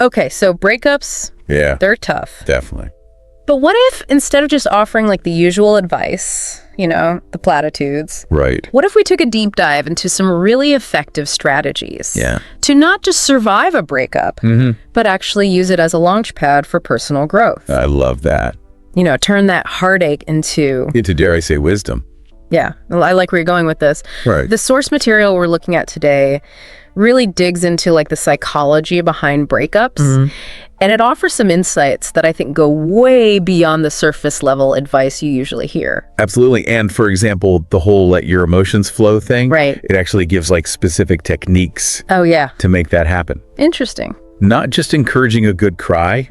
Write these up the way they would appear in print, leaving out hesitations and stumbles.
Okay, so breakups, Yeah, they're tough. definitely. But what if instead of just offering like the usual advice, the platitudes, Right. what if we took a deep dive into some really effective strategies Yeah. to not just survive a breakup, but actually use it as a launch pad for personal growth? I love that. Turn that heartache into, Dare I say, wisdom. yeah, I like where you're going with this. Right. The source material we're looking at today really digs into like the psychology behind breakups. And it offers some insights that I think go way beyond the surface level advice you usually hear. Absolutely. And for example, the whole let your emotions flow thing, Right. it actually gives like specific techniques Oh, yeah. to make that happen. Interesting. Not just encouraging a good cry.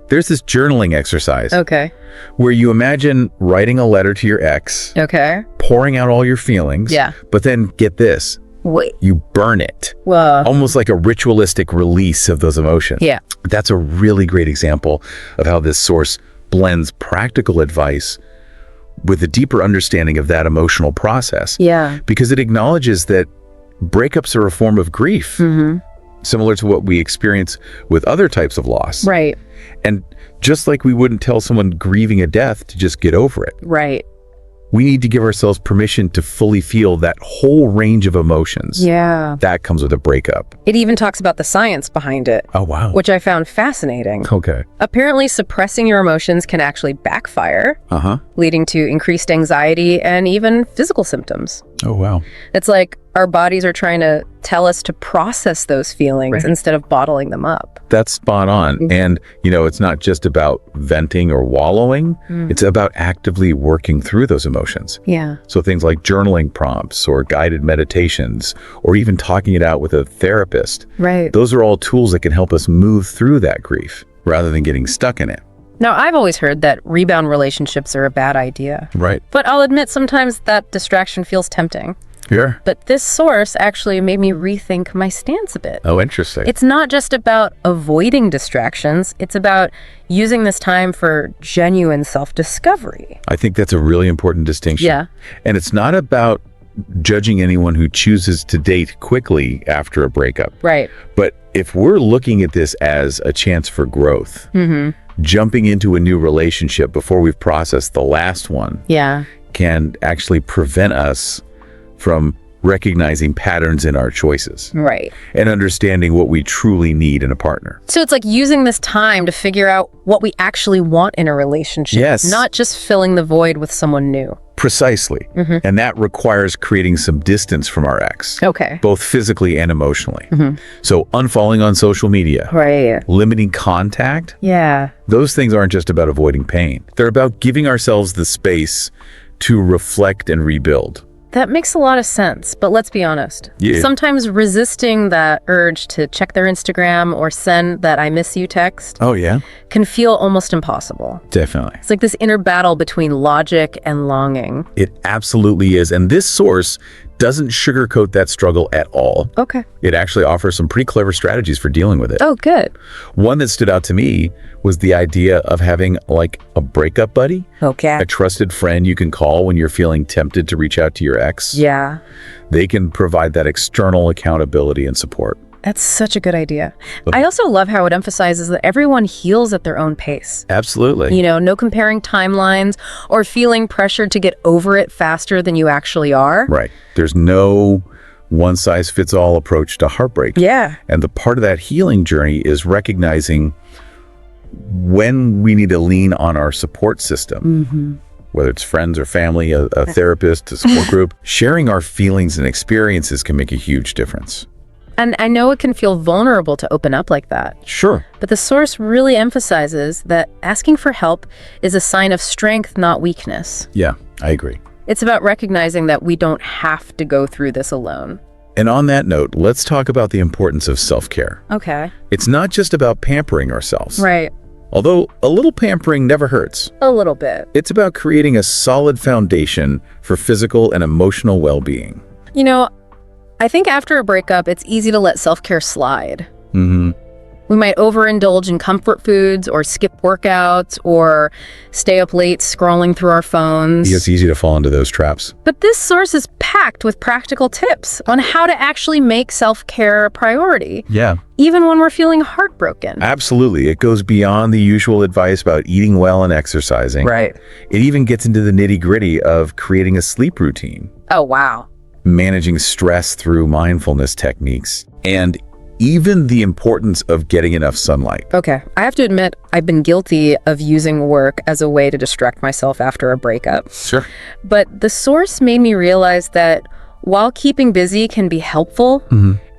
There's this journaling exercise Okay. where you imagine writing a letter to your ex, Okay. pouring out all your feelings, Yeah. but then get this, Wait. you burn it. Whoa. Almost like a ritualistic release of those emotions. Yeah. That's a really great example of how this source blends practical advice with a deeper understanding of that emotional process. Yeah. Because it acknowledges that breakups are a form of grief, similar to what we experience with other types of loss. Right. And just like we wouldn't tell someone grieving a death to just get over it, Right. we need to give ourselves permission to fully feel that whole range of emotions. Yeah. That comes with a breakup. It even talks about the science behind it, Oh, wow. which I found fascinating. Okay. Apparently, suppressing your emotions can actually backfire, Uh-huh. leading to increased anxiety and even physical symptoms. Oh, wow. It's like our bodies are trying to tell us to process those feelings instead of bottling them up. That's spot on. And, it's not just about venting or wallowing. It's about actively working through those emotions. Yeah. So things like journaling prompts or guided meditations, or even talking it out with a therapist. Right. Those are all tools that can help us move through that grief rather than getting stuck in it. Now, I've always heard that rebound relationships are a bad idea. Right. But I'll admit sometimes that distraction feels tempting. Sure. But this source actually made me rethink my stance a bit. Oh, interesting. It's not just about avoiding distractions. It's about using this time for genuine self-discovery. I think that's a really important distinction. Yeah. And it's not about judging anyone who chooses to date quickly after a breakup. Right. But if we're looking at this as a chance for growth, jumping into a new relationship before we've processed the last one Yeah. can actually prevent us from recognizing patterns in our choices Right. and understanding what we truly need in a partner. So it's like using this time to figure out what we actually want in a relationship. Yes. Not just filling the void with someone new. Precisely. And that requires creating some distance from our ex, Okay. both physically and emotionally. So unfollowing on social media, Right. limiting contact, Yeah. those things aren't just about avoiding pain. They're about giving ourselves the space to reflect and rebuild. That makes a lot of sense, but let's be honest. Yeah. Sometimes resisting that urge to check their Instagram or send that I miss you text Oh, yeah? can feel almost impossible. Definitely. It's like this inner battle between logic and longing. It absolutely is. And this source doesn't sugarcoat that struggle at all. Okay. It actually offers some pretty clever strategies for dealing with it. Oh, good. One that stood out to me was the idea of having like a breakup buddy, Okay. a trusted friend you can call when you're feeling tempted to reach out to your ex. Yeah. They can provide that external accountability and support. That's such a good idea. I also love how it emphasizes that everyone heals at their own pace. Absolutely. No comparing timelines or feeling pressured to get over it faster than you actually are. Right. There's no one-size-fits-all approach to heartbreak. Yeah. And the part of that healing journey is recognizing when we need to lean on our support system, whether it's friends or family, a therapist, a support group. Sharing our feelings and experiences can make a huge difference. And I know it can feel vulnerable to open up like that. Sure. But the source really emphasizes that asking for help is a sign of strength, not weakness. Yeah, I agree. It's about recognizing that we don't have to go through this alone. And on that note, let's talk about the importance of self-care. Okay. It's not just about pampering ourselves. Right. Although a little pampering never hurts. A little bit. It's about creating a solid foundation for physical and emotional well-being. I think after a breakup, it's easy to let self-care slide. We might overindulge in comfort foods or skip workouts or stay up late scrolling through our phones. It's easy to fall into those traps. But this source is packed with practical tips on how to actually make self-care a priority. Yeah. Even when we're feeling heartbroken. Absolutely. It goes beyond the usual advice about eating well and exercising. Right. It even gets into the nitty-gritty of creating a sleep routine, Oh, wow. managing stress through mindfulness techniques, and even the importance of getting enough sunlight. Okay, I have to admit, I've been guilty of using work as a way to distract myself after a breakup. Sure. But the source made me realize that while keeping busy can be helpful,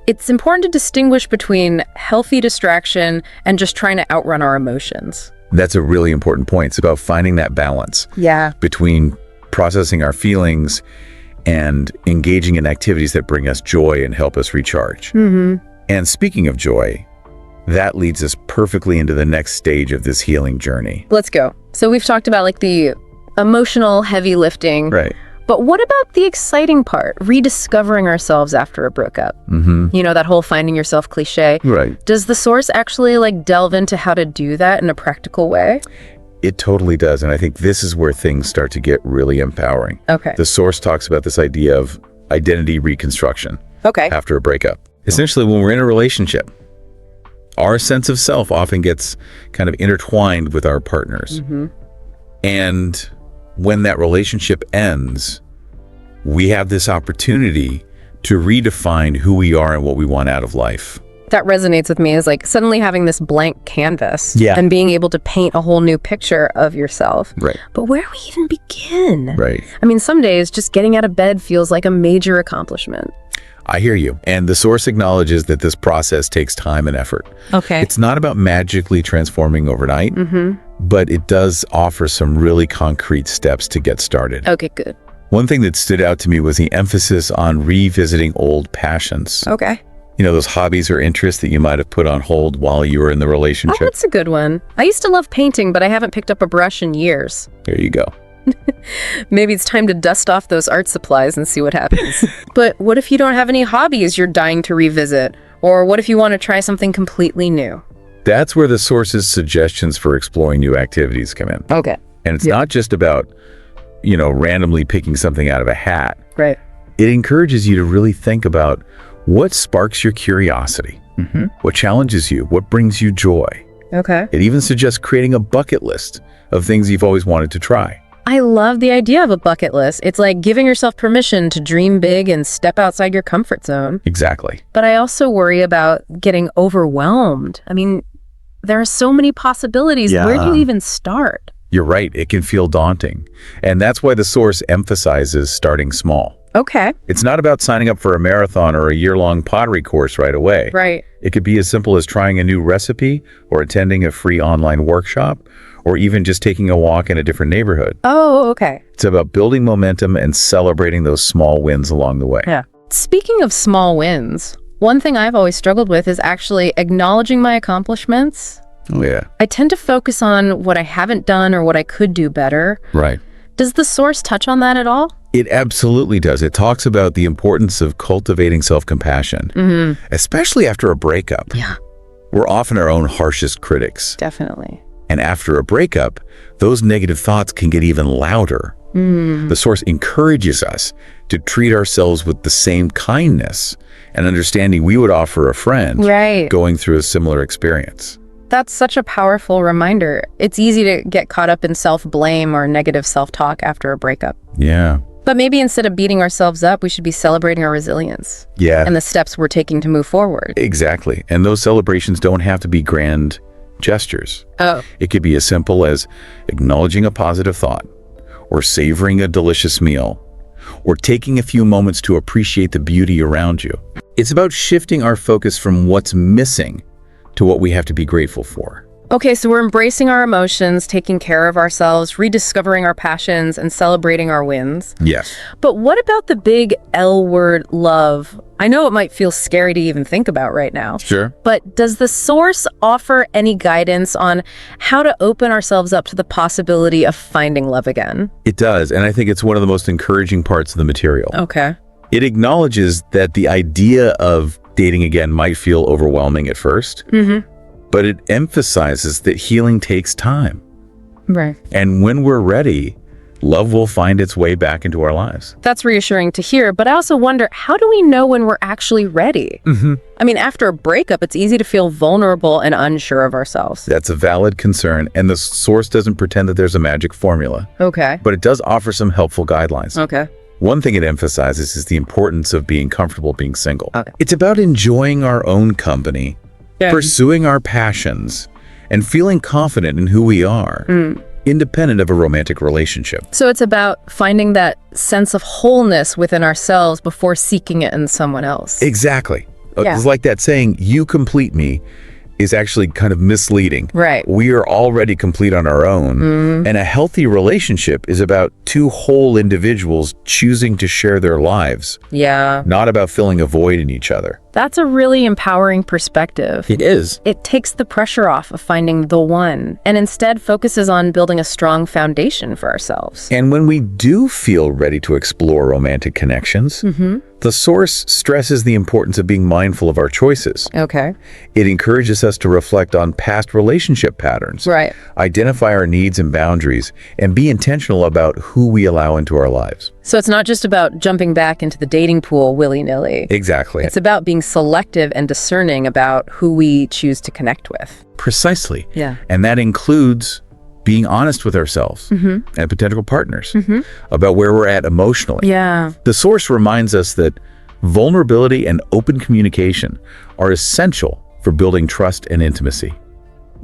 it's important to distinguish between healthy distraction and just trying to outrun our emotions. That's a really important point. It's about finding that balance Yeah. between processing our feelings and engaging in activities that bring us joy and help us recharge. And speaking of joy, that leads us perfectly into the next stage of this healing journey. Let's go. So we've talked about like the emotional heavy lifting. Right. But what about the exciting part, rediscovering ourselves after a breakup? You know, that whole finding yourself cliche. Right. Does the source actually like delve into how to do that in a practical way? It totally does. And I think this is where things start to get really empowering. Okay. The source talks about this idea of identity reconstruction Okay. after a breakup. Essentially, when we're in a relationship, our sense of self often gets kind of intertwined with our partners. And when that relationship ends, we have this opportunity to redefine who we are and what we want out of life. That resonates with me, is like suddenly having this blank canvas and being able to paint a whole new picture of yourself. Right. But where do we even begin? Right. I mean, some days just getting out of bed feels like a major accomplishment. I hear you. And the source acknowledges that this process takes time and effort. Okay. It's not about magically transforming overnight, but it does offer some really concrete steps to get started. Okay, good. One thing that stood out to me was the emphasis on revisiting old passions. Okay. You know, those hobbies or interests that you might have put on hold while you were in the Oh, relationship. that's a good one. I used to love painting, but I haven't picked up a brush in years. There you go. Maybe it's time to dust off those art supplies and see what happens. But what if you don't have any hobbies you're dying to revisit? Or what if you want to try something completely new? That's where the source's suggestions for exploring new activities come in. Okay. And it's not just about, you know, randomly picking something out of a hat. Right. It encourages you to really think about what sparks your curiosity, what challenges you, what brings you joy. Okay. It even suggests creating a bucket list of things you've always wanted to try. I love the idea of a bucket list. It's like giving yourself permission to dream big and step outside your comfort zone. Exactly. But I also worry about getting overwhelmed. I mean, there are so many possibilities. Yeah. Where do you even start? You're right. It can feel daunting. And that's why the source emphasizes starting small. Okay. It's not about signing up for a marathon or a year-long pottery course right away. Right. It could be as simple as trying a new recipe or attending a free online workshop or even just taking a walk in a different neighborhood. Oh, okay. It's about building momentum and celebrating those small wins along the way. Yeah. Speaking of small wins, one thing I've always struggled with is actually acknowledging my accomplishments. Oh, yeah. I tend to focus on what I haven't done or what I could do better. Right. Does the source touch on that at all? It absolutely does. It talks about the importance of cultivating self-compassion, especially after a breakup. Yeah. We're often our own harshest critics. Definitely. And after a breakup, those negative thoughts can get even louder. The source encourages us to treat ourselves with the same kindness and understanding we would offer a friend Right. going through a similar experience. That's such a powerful reminder. It's easy to get caught up in self-blame or negative self-talk after a breakup. Yeah. But maybe instead of beating ourselves up, we should be celebrating our resilience Yeah. and the steps we're taking to move forward. Exactly. And those celebrations don't have to be grand gestures. Oh. It could be as simple as acknowledging a positive thought, or savoring a delicious meal, or taking a few moments to appreciate the beauty around you. It's about shifting our focus from what's missing to what we have to be grateful for. Okay, so we're embracing our emotions, taking care of ourselves, rediscovering our passions, and celebrating our wins. Yes. But what about the big L word, love? I know it might feel scary to even think about right now. Sure. But does the source offer any guidance on how to open ourselves up to the possibility of finding love again? It does, and I think it's one of the most encouraging parts of the material. Okay. It acknowledges that the idea of dating again might feel overwhelming at first, but it emphasizes that healing takes time. Right. And when we're ready, love will find its way back into our lives. That's reassuring to hear, but I also wonder, how do we know when we're actually ready? I mean, after a breakup, it's easy to feel vulnerable and unsure of ourselves. That's a valid concern, and the source doesn't pretend that there's a magic formula. Okay. But it does offer some helpful guidelines. Okay. One thing it emphasizes is the importance of being comfortable being single. Okay. It's about enjoying our own company, pursuing our passions, and feeling confident in who we are, independent of a romantic relationship. So it's about finding that sense of wholeness within ourselves before seeking it in someone else. Exactly. Yeah. It's like that saying, "You complete me," is actually kind of misleading. Right. We are already complete on our own. And a healthy relationship is about two whole individuals choosing to share their lives, Yeah. not about filling a void in each other. That's a really empowering perspective. It is. It takes the pressure off of finding the one and instead focuses on building a strong foundation for ourselves. And when we do feel ready to explore romantic connections, the source stresses the importance of being mindful of our choices. Okay. It encourages us to reflect on past relationship patterns, Right. identify our needs and boundaries, and be intentional about who we allow into our lives. So it's not just about jumping back into the dating pool willy-nilly. Exactly. It's about being selective and discerning about who we choose to connect with. Precisely. Yeah. And that includes being honest with ourselves and potential partners about where we're at emotionally. Yeah. The source reminds us that vulnerability and open communication are essential for building trust and intimacy.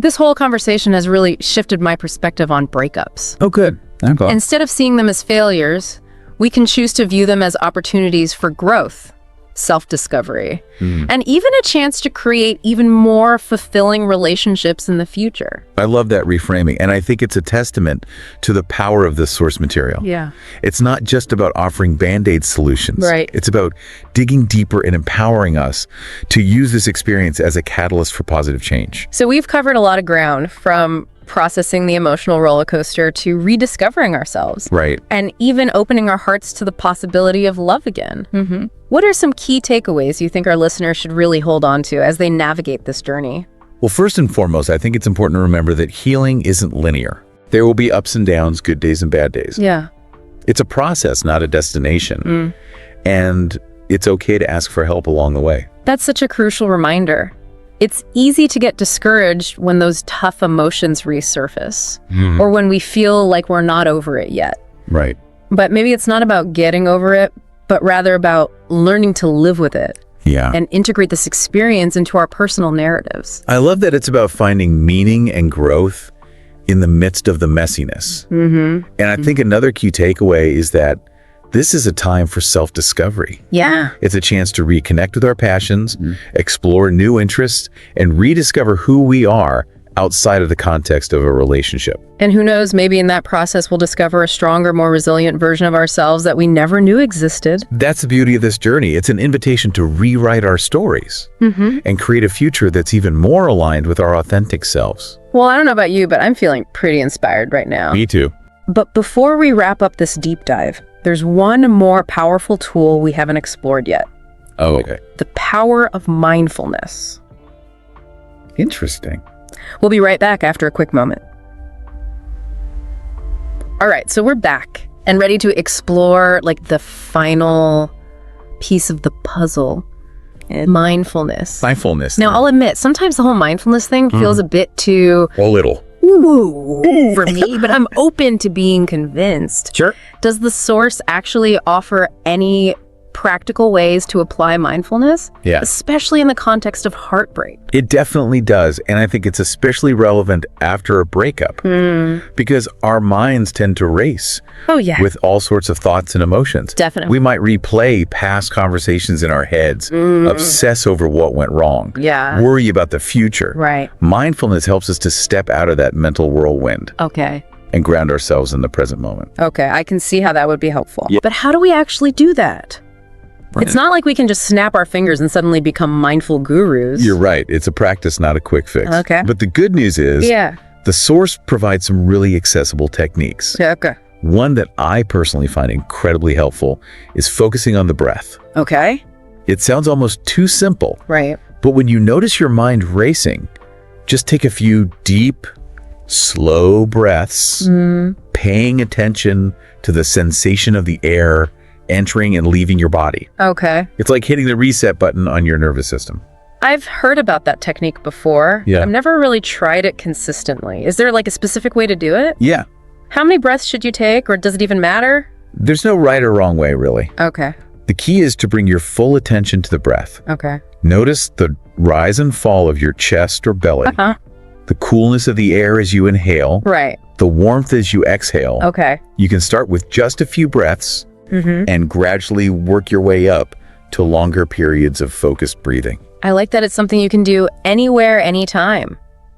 This whole conversation has really shifted my perspective on breakups. Oh, good. I'm glad. Instead of seeing them as failures, we can choose to view them as opportunities for growth, self-discovery, and even a chance to create even more fulfilling relationships in the future. I love that reframing, and I think it's a testament to the power of this source material. Yeah. It's not just about offering Band-Aid solutions. Right. It's about digging deeper and empowering us to use this experience as a catalyst for positive change. So we've covered a lot of ground, from processing the emotional roller coaster to rediscovering ourselves. Right. And even opening our hearts to the possibility of love again. What are some key takeaways you think our listeners should really hold on to as they navigate this journey? Well, first and foremost, I think it's important to remember that healing isn't linear. There will be ups and downs, good days and bad days. Yeah. It's a process, not a destination. And it's okay to ask for help along the way. That's such a crucial reminder. It's easy to get discouraged when those tough emotions resurface, or when we feel like we're not over it yet. Right. But maybe it's not about getting over it, but rather about learning to live with it Yeah. and integrate this experience into our personal narratives. I love that it's about finding meaning and growth in the midst of the messiness. And I think another key takeaway is that this is a time for self-discovery. Yeah. It's a chance to reconnect with our passions, explore new interests, and rediscover who we are outside of the context of a relationship. And who knows, maybe in that process we'll discover a stronger, more resilient version of ourselves that we never knew existed. That's the beauty of this journey. It's an invitation to rewrite our stories and create a future that's even more aligned with our authentic selves. Well, I don't know about you, but I'm feeling pretty inspired right now. Me too. But before we wrap up this deep dive, there's one more powerful tool we haven't explored yet. Oh, okay. The power of mindfulness. Interesting. We'll be right back after a quick moment. All right, so we're back and ready to explore like the final piece of the puzzle, mindfulness. Mindfulness. Now, I'll admit, sometimes the whole mindfulness thing feels a bit too a little. woo for me, but I'm open to being convinced. Sure. Does the source actually offer any practical ways to apply mindfulness? Yeah. Especially in the context of heartbreak. It definitely does. And I think it's especially relevant after a breakup because our minds tend to race Oh, yeah. with all sorts of thoughts and emotions. Definitely. We might replay past conversations in our heads, obsess over what went wrong, Yeah. worry about the future. Right. Mindfulness helps us to step out of that mental whirlwind Okay. and ground ourselves in the present moment. Okay, I can see how that would be helpful. Yeah. But how do we actually do that? It's not like we can just snap our fingers and suddenly become mindful gurus. You're right. It's a practice, not a quick fix. Okay. But the good news is Yeah. the source provides some really accessible techniques. Okay. One that I personally find incredibly helpful is focusing on the breath. Okay. It sounds almost too simple, Right. but when you notice your mind racing, Just take a few deep, slow breaths, paying attention to the sensation of the air entering and leaving your body. Okay. It's like hitting the reset button on your nervous system. I've heard about that technique before. Yeah. I've never really tried it consistently. Is there like a specific way to do it? Yeah. How many breaths should you take, or does it even matter? There's no right or wrong way, really. Okay. The key is to bring your full attention to the breath. Okay. Notice the rise and fall of your chest or belly, the coolness of the air as you inhale, Right. the warmth as you exhale. Okay. You can start with just a few breaths and gradually work your way up to longer periods of focused breathing. I like that it's something you can do anywhere, anytime.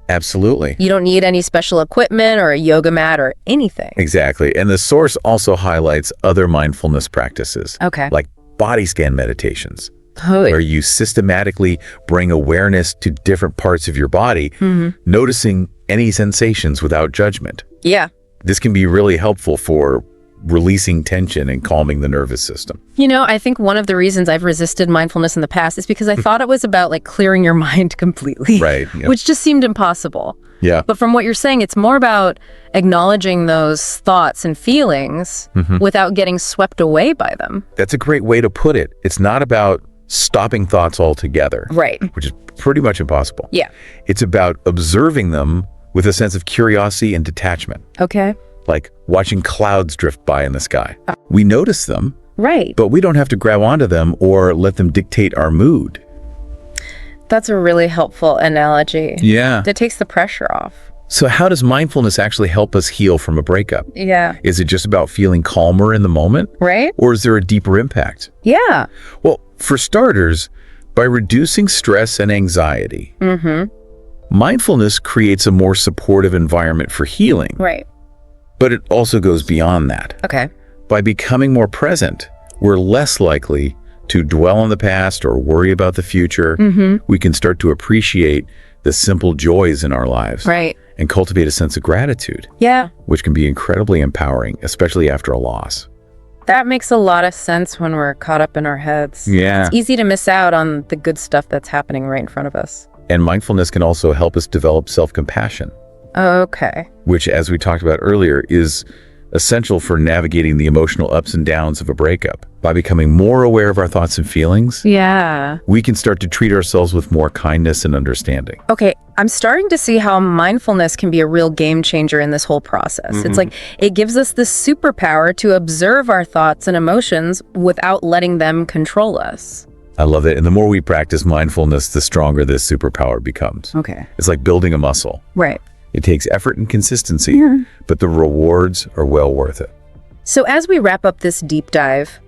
Absolutely. You don't need any special equipment or a yoga mat or anything. Exactly. And the source also highlights other mindfulness practices, Okay. like body scan meditations, Oh, where you systematically bring awareness to different parts of your body, noticing any sensations without judgment. yeah. This can be really helpful for releasing tension and calming the nervous system. You know, I think one of the reasons I've resisted mindfulness in the past is because I thought it was about like clearing your mind completely. Right. Yeah. Which just seemed impossible. Yeah. But from what you're saying, it's more about acknowledging those thoughts and feelings without getting swept away by them. That's a great way to put it. It's not about stopping thoughts altogether, Right. which is pretty much impossible. Yeah. It's about observing them with a sense of curiosity and detachment, Okay. like watching clouds drift by in the sky. We notice them, Right. but we don't have to grab onto them or let them dictate our mood. That's a really helpful analogy. Yeah. That takes the pressure off. So how does mindfulness actually help us heal from a breakup? Yeah. Is it just about feeling calmer in the moment? Right? Or is there a deeper impact? Yeah. Well, for starters, by reducing stress and anxiety, mindfulness creates a more supportive environment for healing. Right. But it also goes beyond that. Okay. By becoming more present, we're less likely to dwell on the past or worry about the future. We can start to appreciate the simple joys in our lives Right. and cultivate a sense of gratitude, Yeah. which can be incredibly empowering, especially after a loss. That makes a lot of sense when we're caught up in our heads. Yeah. It's easy to miss out on the good stuff that's happening right in front of us. And mindfulness can also help us develop self-compassion, Okay. which, as we talked about earlier, is essential for navigating the emotional ups and downs of a breakup. By becoming more aware of our thoughts and feelings, Yeah. we can start to treat ourselves with more kindness and understanding. Okay, I'm starting to see how mindfulness can be a real game changer in this whole process. It's like it gives us this superpower to observe our thoughts and emotions without letting them control us. I love it. And the more we practice mindfulness, the stronger this superpower becomes. Okay. It's like building a muscle. Right. It takes effort and consistency, but the rewards are well worth it. So as we wrap up this deep dive,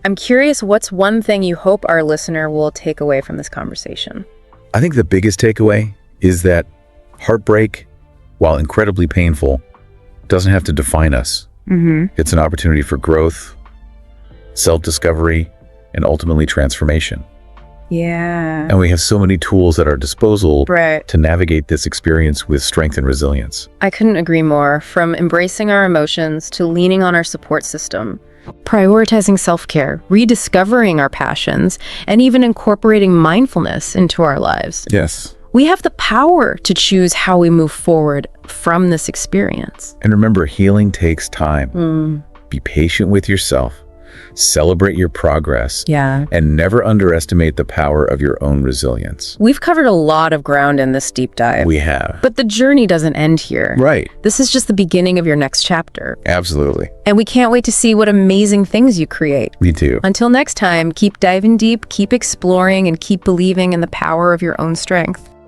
I'm curious, what's one thing you hope our listener will take away from this conversation? I think the biggest takeaway is that heartbreak, while incredibly painful, doesn't have to define us. It's an opportunity for growth, self-discovery, and ultimately transformation. Yeah. And we have so many tools at our disposal Right. to navigate this experience with strength and resilience. I couldn't agree more. From embracing our emotions to leaning on our support system, prioritizing self-care, rediscovering our passions, and even incorporating mindfulness into our lives. Yes. We have the power to choose how we move forward from this experience. And remember, healing takes time. Be patient with yourself. Celebrate your progress. Yeah. And never underestimate the power of your own resilience. We've covered a lot of ground in this deep dive. We have. But the journey doesn't end here. Right. This is just the beginning of your next chapter. Absolutely. And we can't wait to see what amazing things you create. Me too. Until next time, keep diving deep, keep exploring, and keep believing in the power of your own strength.